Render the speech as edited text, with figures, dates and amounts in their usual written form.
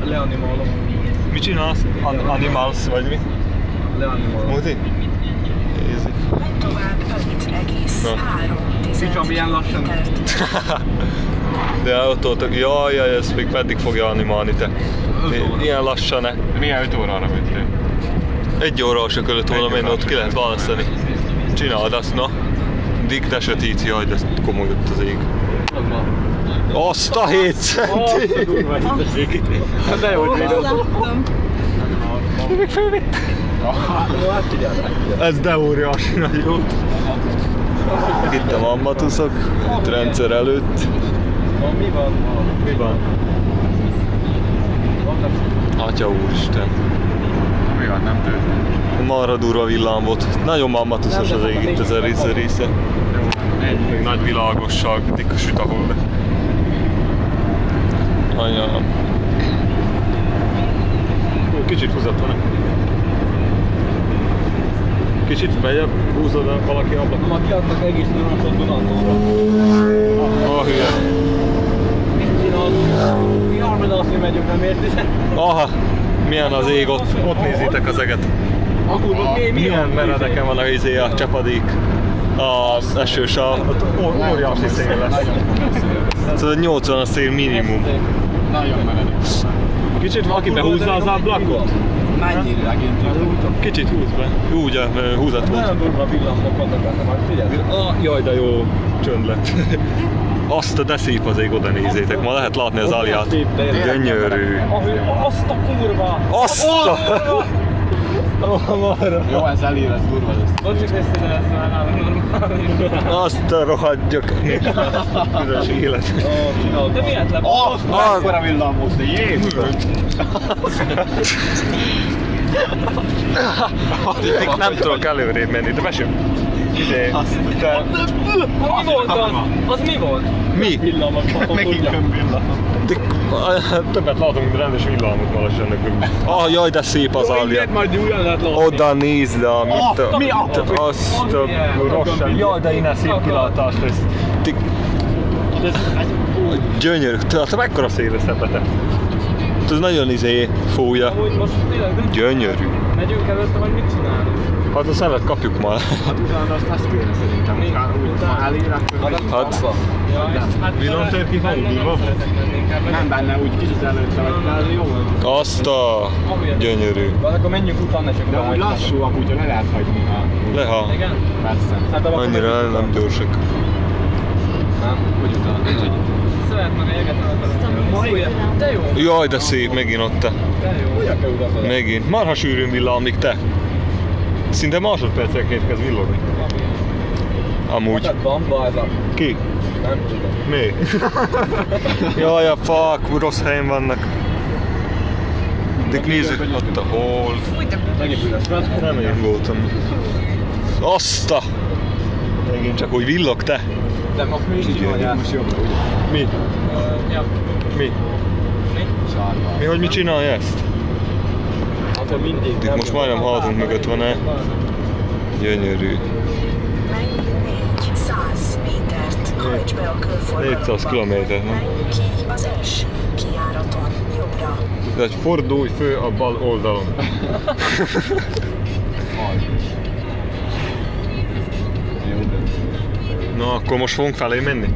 Leanimálom. Mit csinálsz? Animals vagy mi? Leanimálom. Muti? Easy. Tovább 5,3 Kicsom ilyen lassan. De ott, jaj, ezt még meddig fogja animálni te? Ilyen lassan ne. Milyen 5 órára mentél? 1 óra se kellett volna menni, ott ki lehet választani. Csináld azt, na. Dick de sötít, jaj, de komoly ott az ég. Azt a 7 centi! De jó, hogy Még fölvitt! Ez de óriási nagy jó. Itt a mammatuszok, itt rendszer előtt. Mi van? Mi van? Atya úristen. Mi van, nem történt? Marha durva villám volt. Nagyon mammatuszos az ég itt ez a része. Még nagy világosság, dik a süt a hold. Anyám. Kicsit húzott van. Kicsit bejebb húzod valaki ablakon. Ma kiadtak egész pillanatban Dunatóra. Ah, hülye. Mit csinálsz? Mi arra azt, hogy megyünk, nem érted? Aha, milyen az ég ott, ott nézitek az eget. Akkor Milyen meredeken van a izé, a csapadék, az esős, óriási szél lesz. Szóval 80 a szél minimum. Nagyon meredek. Kicsit valaki behúzza az ablakot? Mennyire legint? Kicsit húz be. Úgy, húzat volt. Nagyon durva villamok vannak benne, majd figyelj. Jaj, de jó csönd lett. Azt a de szép az ég, oda nézzétek, ma lehet látni az alját. Gyönyörű. Azt a kurva! Azt a... Jó, ez elég lesz durva lesz. Bocsik, ezt ide lesz már nálam. Azt a rohadjak. Üres élet. Csinálod. De miért le? Mekkora villám volt, de Jézus! Itt nem tudok előrébb menni, de mesélj. Te... Mi volt az? Az mi volt? Mi? Villamok. Megint több villám. Többet látunk, mint rendes villámot ma lassan nekünk. Ah, jaj, de szép az alja. Majd újra lehet látni. Oda nézd le, amit... Mi a... Azt a rossz. Jaj, de innen szép kilátást lesz. Gyönyörű. Te mekkora széleszepete? Ez nagyon fújja. Gyönyörű. Megyünk előtte, vagy mit csinálunk? Hát a szemet kapjuk már. Hát utána azt kéne szerintem, hogy úgy elér, Hát... Villantér ki van durva? Nem benne, úgy kicsit előtte vagy, de jó. Azt a... Gyönyörű. Akkor menjünk utána, csak De úgy lassúak, úgyhogy le lehet hagyni. Leha. Igen? Persze. Annyira nem gyorsak. Nem, hogy utána. Szeretne égetni. De jó. Jaj, de szép, megint ott te. De jó. Megint. Marha sűrűn villámlik te. Szinte másodpercenként kezd villogni. Amúgy. Bamba ez a... Ki? Nem tudom. Mi? Jaj, a fák, rossz helyen vannak. De nézzük, ott a hol. Megint üres van. Nem én voltam. Azt a... Megint csak úgy villog te. De most mi is csinálják. Most jobbra, ugye? Mi? Ja. Mi? Sárga. Mi, hogy mit csinálja ezt? Hát mindig. Itt most majdnem házunk mögött van-e. Gyönyörű. Menj 400 métert, hajts be a körforgalomba. 400 kilométer, nem? Menj ki az első kijáraton, jobbra. De egy fordulj fő a bal oldalon. Na, akkor most fogunk felé menni?